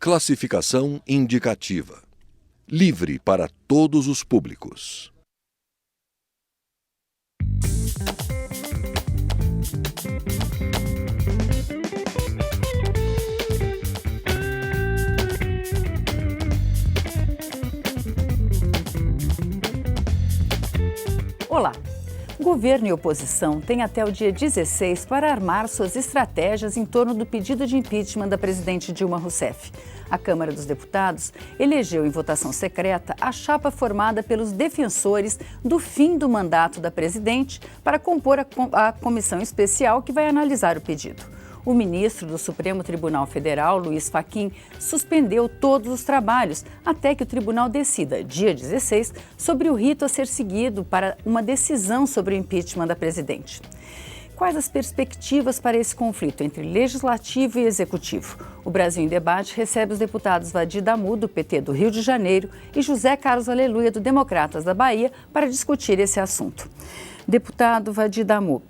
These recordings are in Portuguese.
Classificação indicativa. Livre para todos os públicos. Olá! Governo e oposição têm até o dia 16 para armar suas estratégias em torno do pedido de impeachment da presidente Dilma Rousseff. A Câmara dos Deputados elegeu em votação secreta a chapa formada pelos defensores do fim do mandato da presidente para compor a comissão especial que vai analisar o pedido. O ministro do Supremo Tribunal Federal, Luiz Fachin, suspendeu todos os trabalhos até que o tribunal decida, dia 16, sobre o rito a ser seguido para uma decisão sobre o impeachment da presidente. Quais as perspectivas para esse conflito entre legislativo e executivo? O Brasil em Debate recebe os deputados Vadi Damu, do PT do Rio de Janeiro, e José Carlos Aleluia, do Democratas da Bahia, para discutir esse assunto. Deputado Vadi Damu,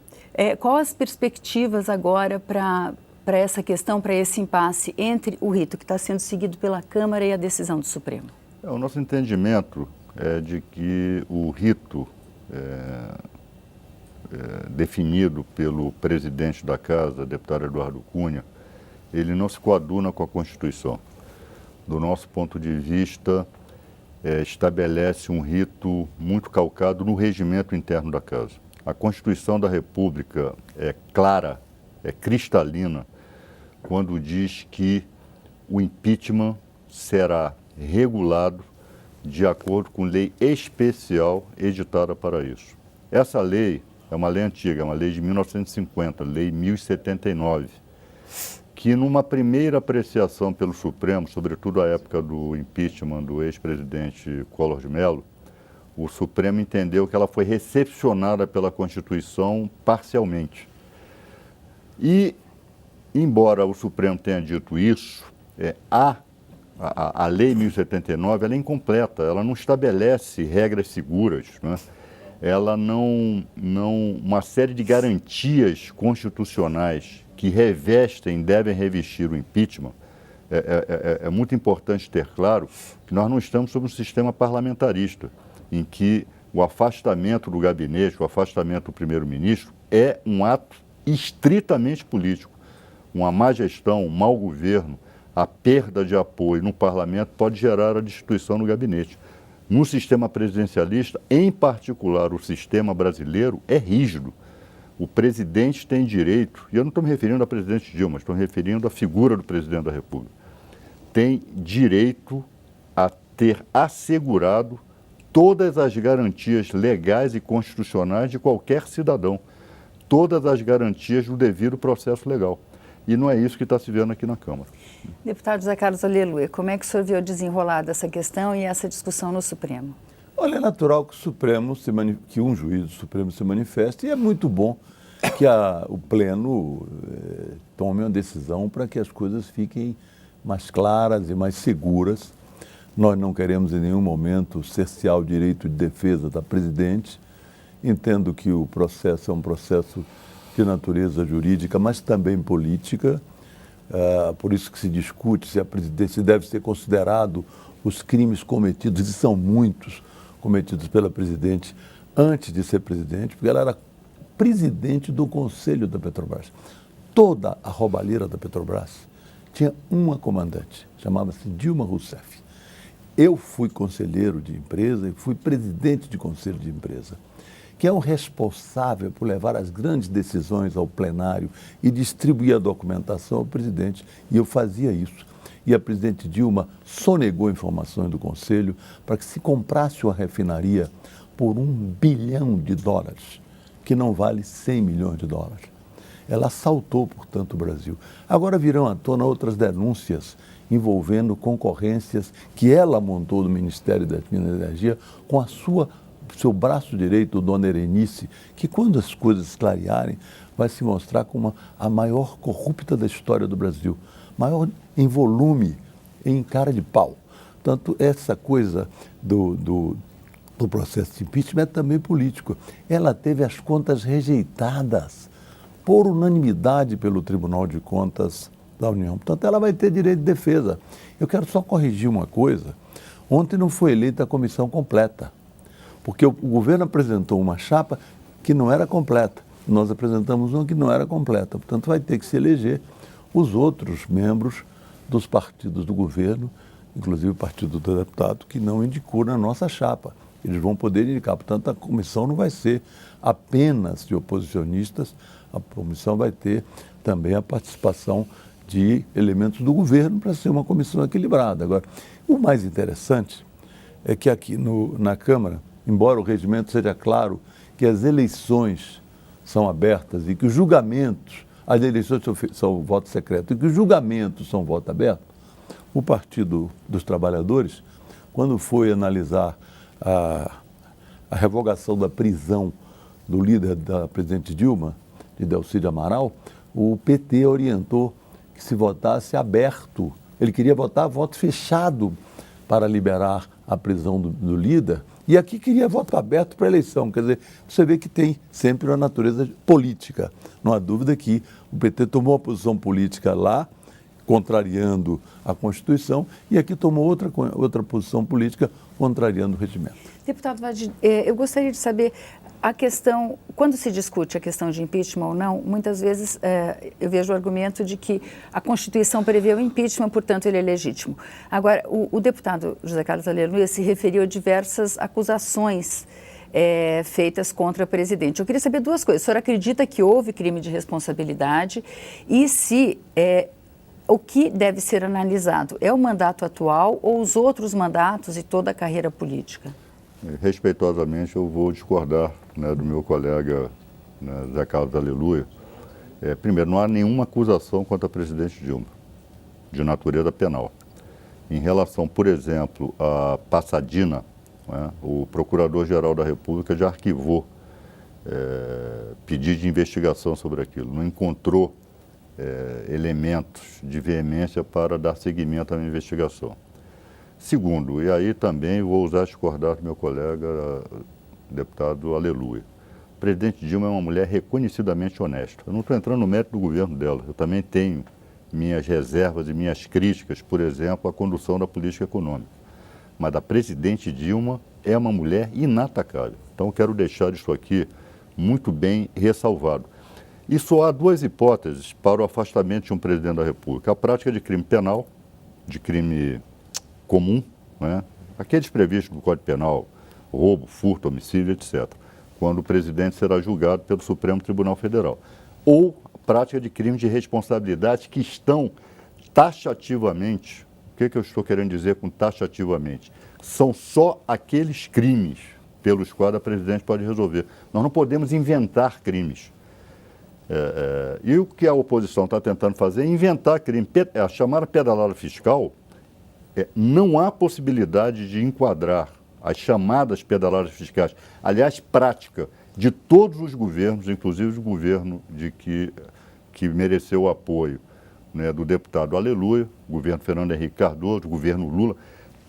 quais as perspectivas agora para essa questão, para esse impasse entre o rito que está sendo seguido pela Câmara e a decisão do Supremo? O nosso entendimento é de que o rito definido pelo presidente da Casa, deputado Eduardo Cunha, ele não se coaduna com a Constituição. Do nosso ponto de vista, estabelece um rito muito calcado no regimento interno da Casa. A Constituição da República é clara, é cristalina, quando diz que o impeachment será regulado de acordo com lei especial editada para isso. Essa lei é uma lei antiga, é uma lei de 1950, lei 1079, que numa primeira apreciação pelo Supremo, sobretudo à época do impeachment do ex-presidente Collor de Mello, o Supremo entendeu que ela foi recepcionada pela Constituição parcialmente. E, embora o Supremo tenha dito isso, a Lei 1079 ela é incompleta, ela não estabelece regras seguras, né? Ela uma série de garantias constitucionais que devem revestir o impeachment. É muito importante ter claro que nós não estamos sob um sistema parlamentarista, em que o afastamento do gabinete, o afastamento do primeiro-ministro é um ato estritamente político. Uma má gestão, um mau governo, a perda de apoio no parlamento pode gerar a destituição do gabinete. No sistema presidencialista, em particular o sistema brasileiro, é rígido. O presidente tem direito, e eu não estou me referindo à presidente Dilma, estou me referindo à figura do presidente da República, tem direito a ter assegurado todas as garantias legais e constitucionais de qualquer cidadão, todas as garantias do devido processo legal. E não é isso que está se vendo aqui na Câmara. Deputado José Carlos Aleluia, como é que o senhor viu desenrolar dessa questão e essa discussão no Supremo? Olha, é natural que um juiz do Supremo se manifeste, e é muito bom que o Pleno tome uma decisão para que as coisas fiquem mais claras e mais seguras. Nós não queremos em nenhum momento cercear o direito de defesa da presidente. Entendo que o processo é um processo de natureza jurídica, mas também política. Por isso que se discute se a presidência deve ser considerado os crimes cometidos, e são muitos, cometidos pela presidente antes de ser presidente, porque ela era presidente do Conselho da Petrobras. Toda a roubalheira da Petrobras tinha uma comandante, chamava-se Dilma Rousseff. Eu fui conselheiro de empresa e fui presidente de conselho de empresa. Quem é o responsável por levar as grandes decisões ao plenário e distribuir a documentação ao presidente, e eu fazia isso. E a presidente Dilma sonegou informações do Conselho para que se comprasse uma refinaria por US$ 1 bilhão, que não vale 100 milhões de dólares. Ela assaltou, portanto, o Brasil. Agora virão à tona outras denúncias envolvendo concorrências que ela montou do Ministério das Minas e Energia com seu braço direito, Dona Erenice, que quando as coisas clarearem, vai se mostrar como a maior corrupta da história do Brasil. Maior em volume, em cara de pau. Tanto essa coisa do processo de impeachment é também político. Ela teve as contas rejeitadas por unanimidade pelo Tribunal de Contas da União. Portanto, ela vai ter direito de defesa. Eu quero só corrigir uma coisa. Ontem não foi eleita a comissão completa, porque o governo apresentou uma chapa que não era completa. Nós apresentamos uma que não era completa. Portanto, vai ter que se eleger os outros membros dos partidos do governo, inclusive o Partido do Deputado, que não indicou na nossa chapa. Eles vão poder indicar. Portanto, a comissão não vai ser apenas de oposicionistas, a comissão vai ter também a participação de elementos do governo para ser uma comissão equilibrada. Agora, o mais interessante é que aqui na Câmara, embora o regimento seja claro que as eleições são abertas e que os julgamentos, as eleições são voto secreto e que os julgamentos são voto aberto, o Partido dos Trabalhadores, quando foi analisar a revogação da prisão do líder da presidente Dilma, de Delcídio Amaral, o PT orientou que se votasse aberto. Ele queria votar voto fechado para liberar a prisão do líder, e aqui queria voto aberto para a eleição. Quer dizer, você vê que tem sempre uma natureza política. Não há dúvida que o PT tomou uma posição política lá, contrariando a Constituição, e aqui tomou outra posição política, contrariando o regimento. Deputado Wade, eu gostaria de saber a questão, quando se discute a questão de impeachment ou não, muitas vezes eu vejo o argumento de que a Constituição prevê o impeachment, portanto ele é legítimo. Agora, o deputado José Carlos Aleluia se referiu a diversas acusações feitas contra o presidente. Eu queria saber duas coisas. O senhor acredita que houve crime de responsabilidade e se o que deve ser analisado é o mandato atual ou os outros mandatos e toda a carreira política? Respeitosamente, eu vou discordar, né, do meu colega, né, Zé Carlos Aleluia. Primeiro, não há nenhuma acusação contra a presidente Dilma, de natureza penal. Em relação, por exemplo, a Passadina, né, o Procurador-Geral da República já arquivou pedido de investigação sobre aquilo, não encontrou elementos de veemência para dar seguimento à minha investigação. Segundo, e aí também vou usar discordar do meu colega, deputado Aleluia. O presidente Dilma é uma mulher reconhecidamente honesta. Eu não estou entrando no mérito do governo dela. Eu também tenho minhas reservas e minhas críticas, por exemplo, à condução da política econômica. Mas a presidente Dilma é uma mulher inatacável. Então, eu quero deixar isso aqui muito bem ressalvado. E só há duas hipóteses para o afastamento de um presidente da República. A prática de crime penal, de crime comum, né? Aqueles previstos no Código Penal, roubo, furto, homicídio, etc., quando o presidente será julgado pelo Supremo Tribunal Federal. Ou a prática de crimes de responsabilidade que estão taxativamente, o que eu estou querendo dizer com taxativamente? São só aqueles crimes pelos quais a presidente pode resolver. Nós não podemos inventar crimes. E o que a oposição está tentando fazer é inventar crime. A chamada pedalada fiscal, não há possibilidade de enquadrar as chamadas pedaladas fiscais, aliás, prática de todos os governos, inclusive o governo que mereceu o apoio, né, do deputado Aleluia, o governo Fernando Henrique Cardoso, o governo Lula,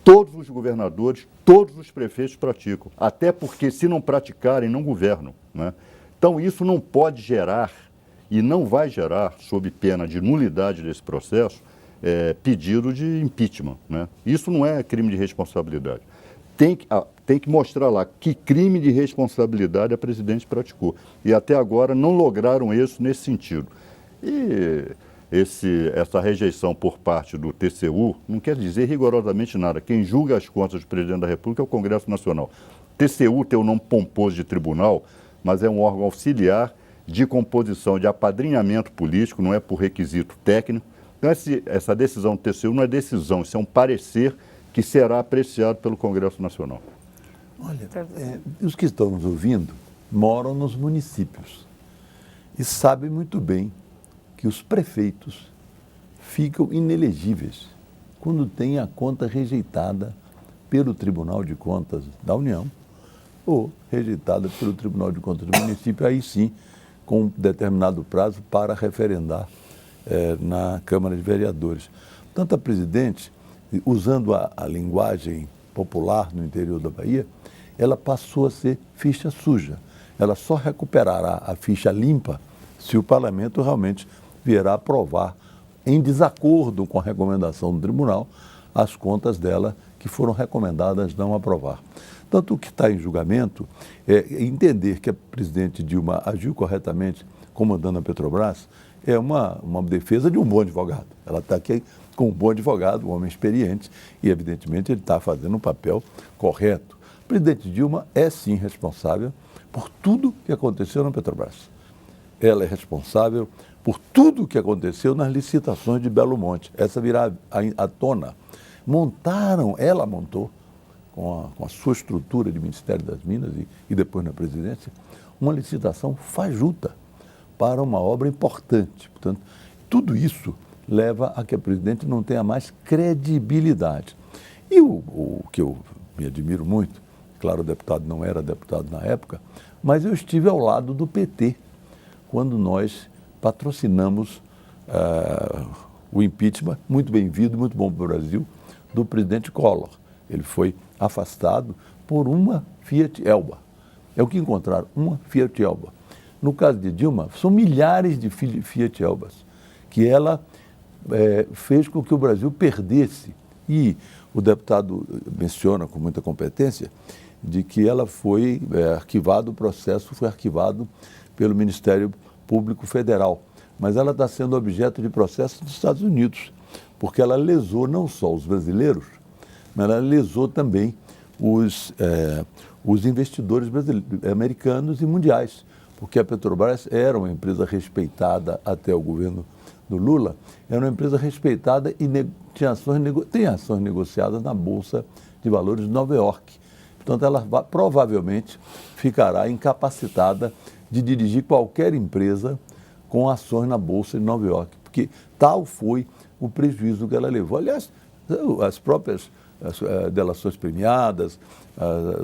todos os governadores, todos os prefeitos praticam, até porque se não praticarem, não governam, né? Então isso não pode gerar e não vai gerar, sob pena de nulidade desse processo, pedido de impeachment, né? Isso não é crime de responsabilidade. Tem que mostrar lá que crime de responsabilidade a presidente praticou. E até agora não lograram isso nesse sentido. E essa rejeição por parte do TCU não quer dizer rigorosamente nada. Quem julga as contas do presidente da República é o Congresso Nacional. TCU tem o nome pomposo de tribunal, mas é um órgão auxiliar de composição, de apadrinhamento político, não é por requisito técnico. Então, essa decisão do TCU não é decisão, isso é um parecer que será apreciado pelo Congresso Nacional. Olha, os que estão nos ouvindo moram nos municípios e sabem muito bem que os prefeitos ficam inelegíveis quando tem a conta rejeitada pelo Tribunal de Contas da União ou rejeitada pelo Tribunal de Contas do município, aí sim, com um determinado prazo para referendar na Câmara de Vereadores. Portanto, a presidente, usando a linguagem popular no interior da Bahia, ela passou a ser ficha suja. Ela só recuperará a ficha limpa se o parlamento realmente vier a aprovar em desacordo com a recomendação do tribunal, as contas dela que foram recomendadas não aprovar. Tanto o que está em julgamento é entender que a presidente Dilma agiu corretamente comandando a Petrobras é uma defesa de um bom advogado. Ela está aqui com um bom advogado, um homem experiente, e evidentemente ele está fazendo um papel correto. O presidente Dilma é sim responsável por tudo que aconteceu na Petrobras. Ela é responsável por tudo o que aconteceu nas licitações de Belo Monte. Essa virá à tona. Ela montou, com a sua estrutura de Ministério das Minas e depois na presidência, uma licitação fajuta para uma obra importante. Portanto, tudo isso leva a que a presidente não tenha mais credibilidade. E o que eu me admiro muito, claro, o deputado não era deputado na época, mas eu estive ao lado do PT, quando nós patrocinamos o impeachment, muito bem-vindo, muito bom para o Brasil, do presidente Collor. Ele foi afastado por uma Fiat Elba. É o que encontraram, uma Fiat Elba. No caso de Dilma, são milhares de Fiat Elbas que ela fez com que o Brasil perdesse. E o deputado menciona com muita competência de que ela foi arquivado, o processo foi arquivado pelo Ministério Público Federal. Mas ela está sendo objeto de processo dos Estados Unidos, porque ela lesou não só os brasileiros, mas ela lesou também os investidores americanos e mundiais, porque a Petrobras era uma empresa respeitada até o governo do Lula, era uma empresa respeitada e tem ações negociadas na Bolsa de Valores de Nova York. Portanto, ela provavelmente ficará incapacitada de dirigir qualquer empresa com ações na Bolsa de Nova York, porque tal foi o prejuízo que ela levou. Aliás, as próprias delações premiadas,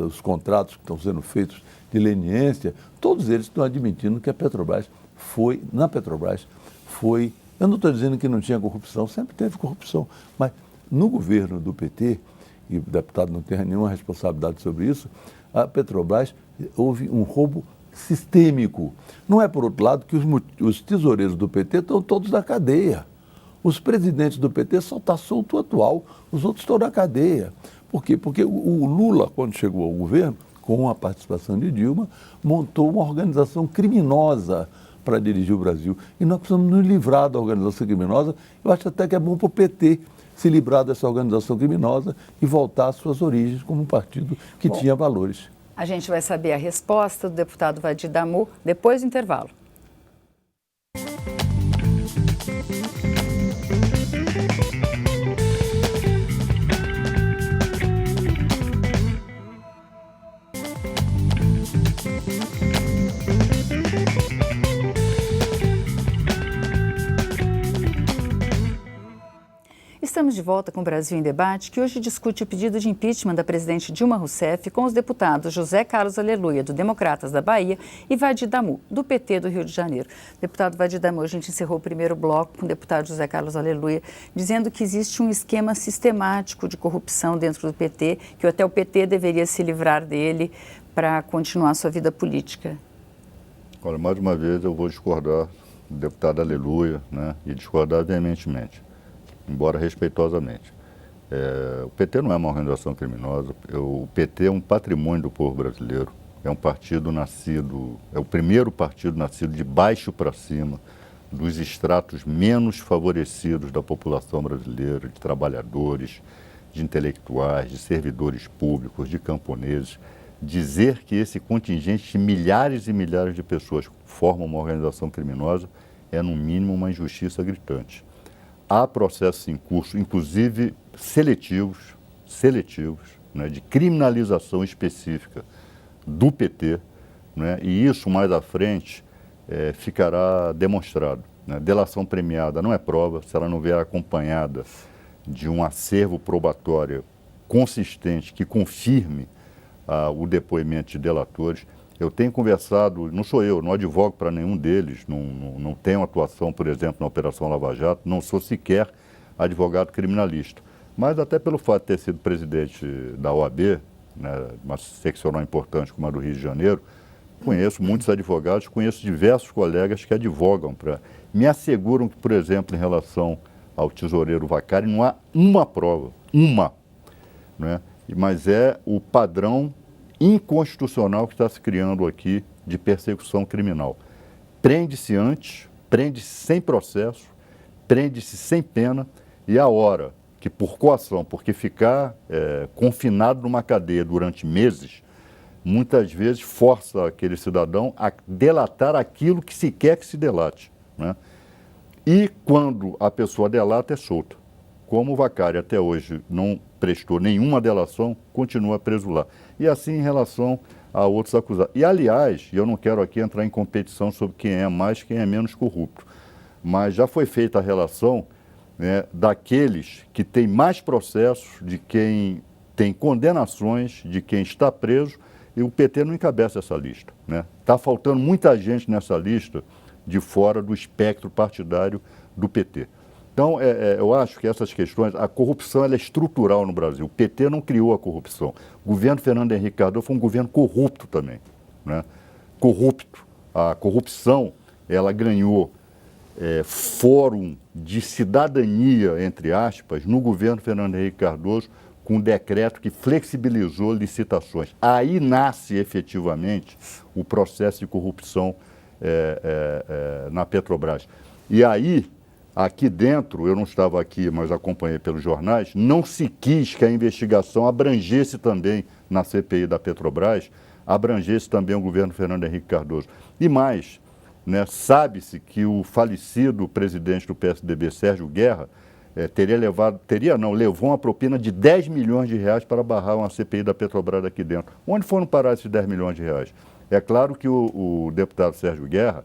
os contratos que estão sendo feitos de leniência, todos eles estão admitindo que a Petrobras foi, eu não estou dizendo que não tinha corrupção, sempre teve corrupção, mas no governo do PT, e o deputado não tem nenhuma responsabilidade sobre isso, a Petrobras houve um roubo sistêmico. Não é, por outro lado, que os tesoureiros do PT estão todos na cadeia. Os presidentes do PT só está solto o atual, os outros estão na cadeia. Por quê? Porque o Lula, quando chegou ao governo, com a participação de Dilma, montou uma organização criminosa para dirigir o Brasil. E nós precisamos nos livrar da organização criminosa. Eu acho até que é bom para o PT se livrar dessa organização criminosa e voltar às suas origens como um partido que tinha valores. A gente vai saber a resposta do deputado Vadi Damu depois do intervalo. Estamos de volta com o Brasil em Debate, que hoje discute o pedido de impeachment da presidente Dilma Rousseff com os deputados José Carlos Aleluia, do Democratas da Bahia, e Vadi Damu, do PT do Rio de Janeiro. Deputado Vadi Damu, a gente encerrou o primeiro bloco com o deputado José Carlos Aleluia, dizendo que existe um esquema sistemático de corrupção dentro do PT, que até o PT deveria se livrar dele para continuar sua vida política. Olha, mais uma vez eu vou discordar do deputado Aleluia, né, e discordar veementemente, embora respeitosamente. O PT não é uma organização criminosa, o PT é um patrimônio do povo brasileiro, é um partido nascido, é o primeiro partido nascido de baixo para cima, dos estratos menos favorecidos da população brasileira, de trabalhadores, de intelectuais, de servidores públicos, de camponeses. Dizer que esse contingente de milhares e milhares de pessoas forma uma organização criminosa é, no mínimo, uma injustiça gritante. Há processos em curso, inclusive seletivos, né, de criminalização específica do PT, né, e isso mais à frente ficará demonstrado. Né? Delação premiada não é prova se ela não vier acompanhada de um acervo probatório consistente que confirme o depoimento de delatores. Eu tenho conversado, não sou eu, não advogo para nenhum deles, não tenho atuação, por exemplo, na Operação Lava Jato, não sou sequer advogado criminalista. Mas até pelo fato de ter sido presidente da OAB, né, uma seccional importante como a do Rio de Janeiro, conheço muitos advogados, conheço diversos colegas que advogam, me asseguram que, por exemplo, em relação ao tesoureiro Vaccari, não há uma prova, uma, né? Mas é o padrão inconstitucional que está se criando aqui de persecução criminal. Prende-se antes, prende-se sem processo, prende-se sem pena, e a hora que por coação, porque ficar confinado numa cadeia durante meses, muitas vezes força aquele cidadão a delatar aquilo que se quer que se delate, né? E quando a pessoa delata, é solta. Como o Vaccari até hoje não prestou nenhuma delação, continua preso lá. E assim em relação a outros acusados. E, aliás, eu não quero aqui entrar em competição sobre quem é mais, quem é menos corrupto, mas já foi feita a relação, né, daqueles que têm mais processos, de quem tem condenações, de quem está preso, e o PT não encabeça essa lista, né? Está faltando muita gente nessa lista de fora do espectro partidário do PT. Então, eu acho que essas questões, a corrupção ela é estrutural no Brasil. O PT não criou a corrupção. O governo Fernando Henrique Cardoso foi um governo corrupto também, né? Corrupto. A corrupção, ela ganhou fórum de cidadania, entre aspas, no governo Fernando Henrique Cardoso, com um decreto que flexibilizou licitações. Aí nasce efetivamente o processo de corrupção na Petrobras. E aí, aqui dentro, eu não estava aqui, mas acompanhei pelos jornais, não se quis que a investigação abrangesse também na CPI da Petrobras, abrangesse também o governo Fernando Henrique Cardoso. E mais, né, sabe-se que o falecido presidente do PSDB, Sérgio Guerra, levou uma propina de 10 milhões de reais para barrar uma CPI da Petrobras aqui dentro. Onde foram parar esses 10 milhões de reais? É claro que o deputado Sérgio Guerra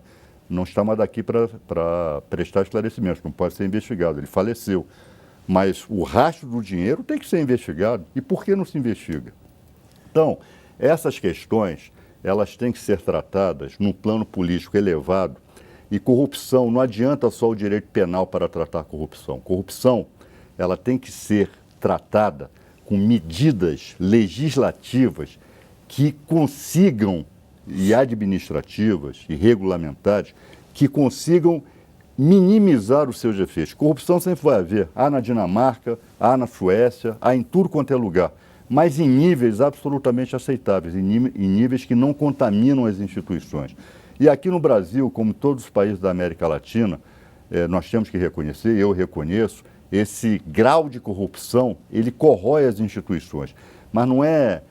não está mais daqui para prestar esclarecimentos, não pode ser investigado, ele faleceu. Mas o rastro do dinheiro tem que ser investigado. E por que não se investiga? Então, essas questões, elas têm que ser tratadas num plano político elevado. E corrupção, não adianta só o direito penal para tratar a corrupção. Corrupção, ela tem que ser tratada com medidas legislativas que consigam, e administrativas e regulamentares, que consigam minimizar os seus efeitos. Corrupção sempre vai haver. Há na Dinamarca, há na Suécia, há em tudo quanto é lugar. Mas em níveis absolutamente aceitáveis, em níveis que não contaminam as instituições. E aqui no Brasil, como todos os países da América Latina, nós temos que reconhecer, eu reconheço, esse grau de corrupção, ele corrói as instituições. Mas não é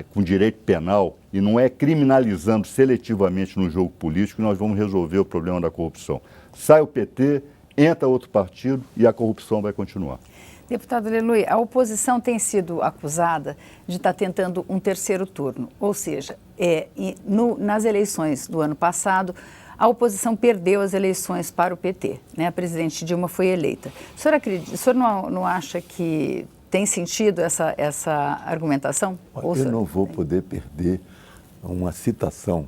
com direito penal e não é criminalizando seletivamente no jogo político que nós vamos resolver o problema da corrupção. Sai o PT, entra outro partido e a corrupção vai continuar. Deputado Aleluia, a oposição tem sido acusada de estar tentando um terceiro turno, ou seja, nas eleições do ano passado, a oposição perdeu as eleições para o PT, né? A presidente Dilma foi eleita. O senhor não acha que tem sentido essa argumentação? Eu não vou poder perder uma citação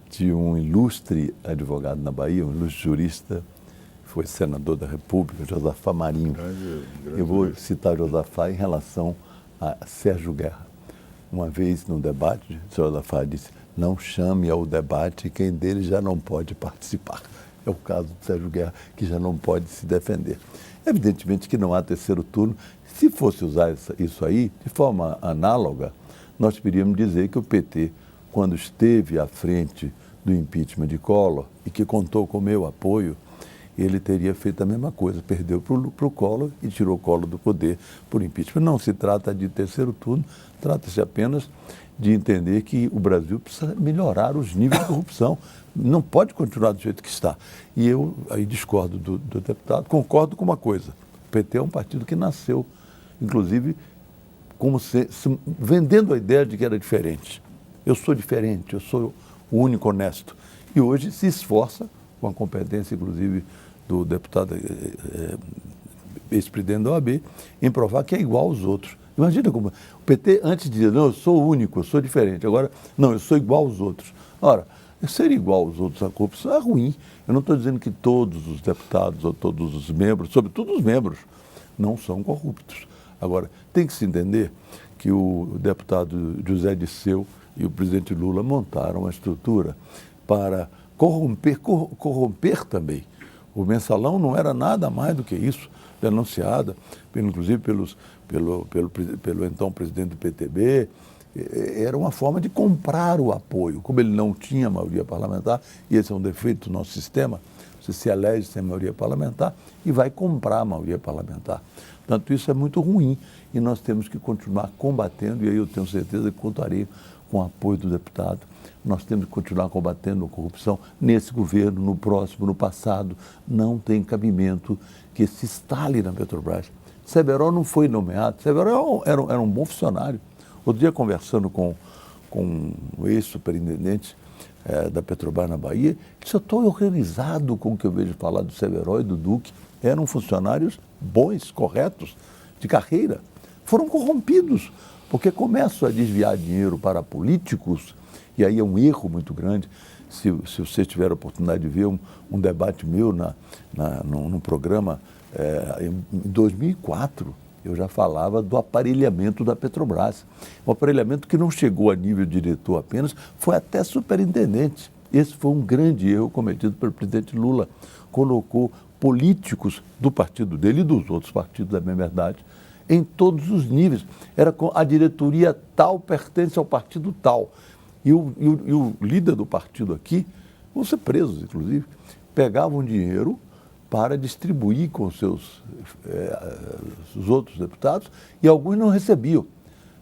de um ilustre advogado na Bahia, um ilustre jurista, foi senador da República, Josafá Marinho. Eu vou citar Josafá em relação a Sérgio Guerra. Uma vez no debate, Josafá disse: não chame ao debate quem dele já não pode participar. É o caso do Sérgio Guerra, que já não pode se defender. Evidentemente que não há terceiro turno. Se fosse usar isso aí, de forma análoga, nós poderíamos dizer que o PT, quando esteve à frente do impeachment de Collor e que contou com o meu apoio, ele teria feito a mesma coisa, perdeu para o Collor e tirou o Collor do poder por impeachment. Não se trata de terceiro turno, trata-se apenas de entender que o Brasil precisa melhorar os níveis de corrupção. Não pode continuar do jeito que está. E eu aí discordo do deputado, concordo com uma coisa: o PT é um partido que nasceu, inclusive, como vendendo a ideia de que era diferente. Eu sou diferente, eu sou o único honesto. E hoje se esforça, com a competência, inclusive, do deputado ex-presidente da OAB, em provar que é igual aos outros. Imagina como o PT antes dizia: não, eu sou único, eu sou diferente. Agora, não, eu sou igual aos outros. Ora, ser igual aos outros, a corrupção é ruim. Eu não estou dizendo que todos os deputados ou todos os membros, sobretudo os membros, não são corruptos. Agora, tem que se entender que o deputado José Disseu e o presidente Lula montaram uma estrutura para corromper também O mensalão não era nada mais do que isso, denunciada, inclusive pelo então presidente do PTB. Era uma forma de comprar o apoio. Como ele não tinha maioria parlamentar, e esse é um defeito do nosso sistema, você se elege sem maioria parlamentar e vai comprar a maioria parlamentar. Portanto, isso é muito ruim e nós temos que continuar combatendo, e aí eu tenho certeza que contarei com o apoio do deputado. Nós temos que continuar combatendo a corrupção nesse governo, no próximo, no passado. Não tem cabimento que se instale na Petrobras. Severo não foi nomeado, Severo era um bom funcionário. Outro dia, conversando com o ex-superintendente da Petrobras na Bahia, ele disse: eu estou horrorizado com o que eu vejo falar do Severo e do Duque. Eram funcionários bons, corretos, de carreira. Foram corrompidos, porque começam a desviar dinheiro para políticos, e aí é um erro muito grande. Se você tiver a oportunidade de ver um debate meu num programa em 2004, eu já falava do aparelhamento da Petrobras. Um aparelhamento que não chegou a nível diretor apenas, foi até superintendente. Esse foi um grande erro cometido pelo presidente Lula. Colocou políticos do partido dele e dos outros partidos, da mesma verdade, em todos os níveis. Era com a diretoria tal pertence ao partido tal. E o líder do partido aqui, vão ser presos, inclusive, pegavam dinheiro para distribuir com os outros deputados, e alguns não recebiam.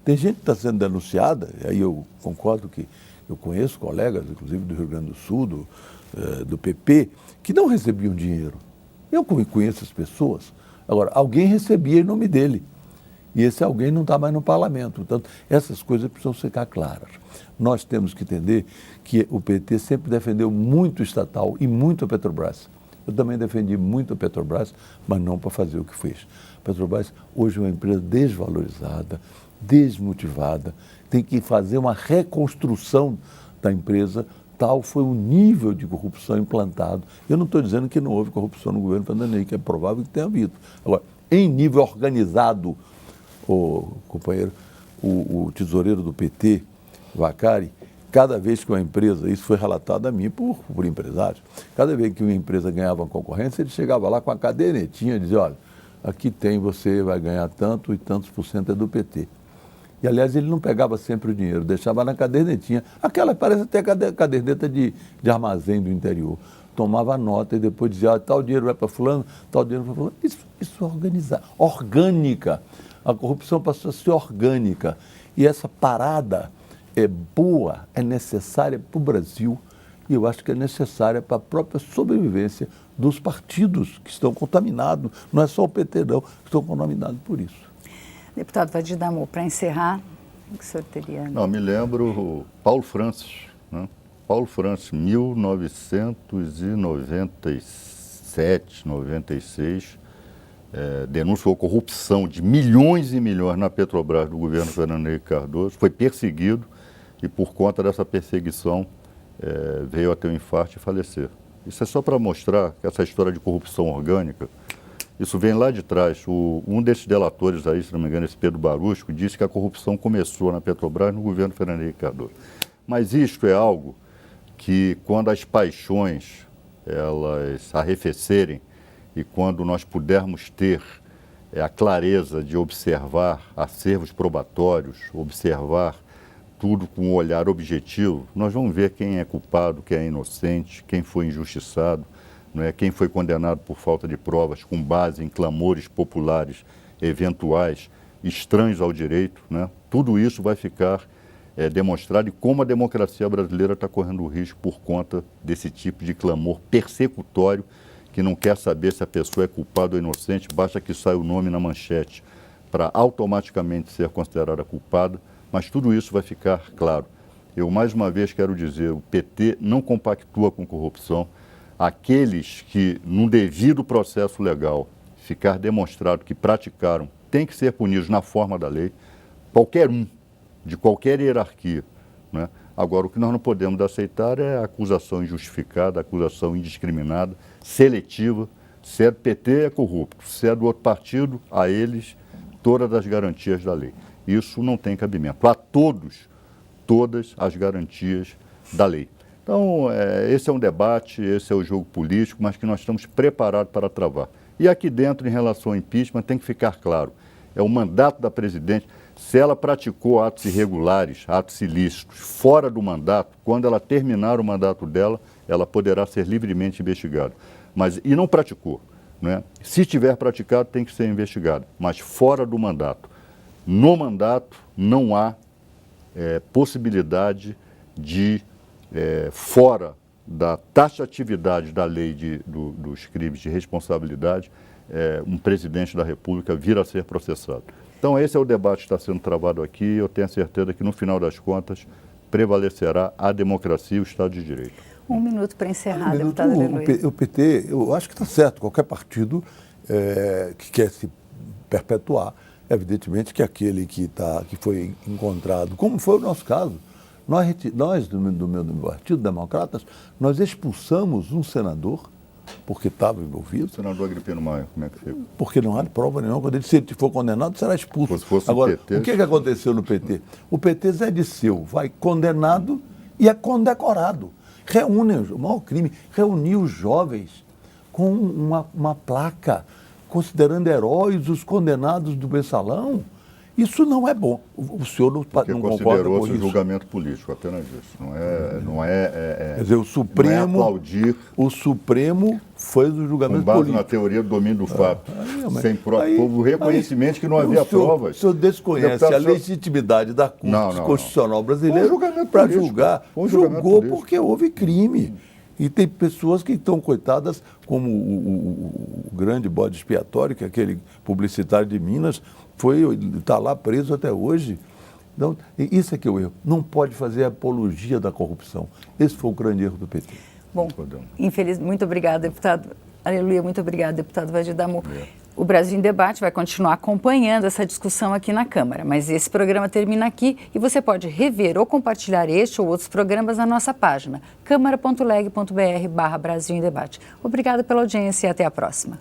Tem gente que está sendo denunciada, e aí eu concordo que eu conheço colegas, inclusive do Rio Grande do Sul, do PP, que não recebiam dinheiro. Eu conheço as pessoas. Agora, alguém recebia em nome dele, e esse alguém não está mais no parlamento. Portanto, essas coisas precisam ficar claras. Nós temos que entender que o PT sempre defendeu muito o estatal e muito a Petrobras. Eu também defendi muito a Petrobras, mas não para fazer o que fez. A Petrobras hoje é uma empresa desvalorizada, desmotivada, tem que fazer uma reconstrução da empresa. Tal foi o nível de corrupção implantado. Eu não estou dizendo que não houve corrupção no governo Fernando Henrique, é provável que tenha havido. Agora, em nível organizado, companheiro, o tesoureiro do PT, Vacari, cada vez que uma empresa, isso foi relatado a mim por empresários, cada vez que uma empresa ganhava uma concorrência, ele chegava lá com a cadernetinha e dizia: olha, aqui tem, você vai ganhar tanto e tantos % é do PT. E, aliás, ele não pegava sempre o dinheiro, deixava na cadernetinha. Aquela parece até caderneta de armazém do interior. Tomava nota e depois dizia: tal dinheiro vai para fulano, tal dinheiro vai para fulano. Isso é organizar, orgânica. A corrupção passou a ser orgânica. E essa parada é boa, é necessária para o Brasil, e eu acho que é necessária para a própria sobrevivência dos partidos que estão contaminados. Não é só o PT, não, que estão contaminados por isso. Deputado Vadir Damô, para encerrar, o que o senhor teria? Não, me lembro Paulo Francis, né? Paulo Francis, 1997, 96, denunciou corrupção de milhões e milhões na Petrobras do governo Fernando Henrique Cardoso, foi perseguido e por conta dessa perseguição veio a ter um infarto e falecer. Isso é só para mostrar que essa história de corrupção orgânica, isso vem lá de trás. Um desses delatores aí, se não me engano, esse Pedro Barusco, disse que a corrupção começou na Petrobras no governo Fernando Henrique Cardoso. Mas isto é algo que, quando as paixões elas arrefecerem e quando nós pudermos ter a clareza de observar acervos probatórios, observar tudo com um olhar objetivo, nós vamos ver quem é culpado, quem é inocente, quem foi injustiçado, não é? Quem foi condenado por falta de provas com base em clamores populares eventuais, estranhos ao direito, né? Tudo isso vai ficar demonstrado, e como a democracia brasileira está correndo risco por conta desse tipo de clamor persecutório que não quer saber se a pessoa é culpada ou inocente, basta que saia o nome na manchete para automaticamente ser considerada culpada, mas tudo isso vai ficar claro. Eu, mais uma vez, quero dizer, o PT não compactua com corrupção. Aqueles que, num devido processo legal, ficar demonstrado que praticaram, têm que ser punidos na forma da lei, qualquer um, de qualquer hierarquia, né? Agora, o que nós não podemos aceitar é a acusação injustificada, a acusação indiscriminada, seletiva. Se é do PT, é corrupto. Se é do outro partido, a eles, todas as garantias da lei. Isso não tem cabimento. A todos, todas as garantias da lei. Então, esse é um debate, esse é o jogo político, mas que nós estamos preparados para travar. E aqui dentro, em relação ao impeachment, tem que ficar claro, é o mandato da presidente. Se ela praticou atos irregulares, atos ilícitos, fora do mandato, quando ela terminar o mandato dela, ela poderá ser livremente investigada. E não praticou, né? Se tiver praticado, tem que ser investigado, mas fora do mandato. No mandato, não há possibilidade de, fora da taxatividade da lei dos crimes de responsabilidade, um presidente da República vir a ser processado. Então, esse é o debate que está sendo travado aqui. Eu tenho a certeza que, no final das contas, prevalecerá a democracia e o Estado de Direito. Um minuto para encerrar, deputado Aleluia. O PT, eu acho que está certo. Qualquer partido que quer se perpetuar, evidentemente que aquele que foi encontrado, como foi o nosso caso, nós do meu Partido Democratas, nós expulsamos um senador porque estava envolvido. O senador Agripino Maia, como é que fica? Porque não há prova nenhuma. Quando ele for condenado, será expulso. Se fosse Agora, o PT... o que aconteceu no PT? O PT Zé Disseu vai condenado e é condecorado. Reúne o maior crime, reuniu os jovens com uma placa considerando heróis os condenados do mensalão. Isso não é bom. O senhor não concorda com isso? Considerou-se um julgamento político, apenas isso. Quer dizer, o Supremo, não é aplaudir. O Supremo fez o julgamento com base político. na teoria do domínio do fato. Sem prova. Houve o reconhecimento que não havia provas. O senhor desconhece a legitimidade da Corte Constitucional Brasileira para julgar. Julgou porque houve crime. E tem pessoas que estão coitadas, como o grande bode expiatório, que é aquele publicitário de Minas, está lá preso até hoje. Então, isso é que é o erro. Não pode fazer apologia da corrupção. Esse foi o grande erro do PT. Bom, muito obrigada, deputado. Aleluia, muito obrigada, deputado Valdir Damu. O Brasil em Debate vai continuar acompanhando essa discussão aqui na Câmara, mas esse programa termina aqui e você pode rever ou compartilhar este ou outros programas na nossa página câmara.leg.br/Brasil em Debate. Obrigada pela audiência e até a próxima.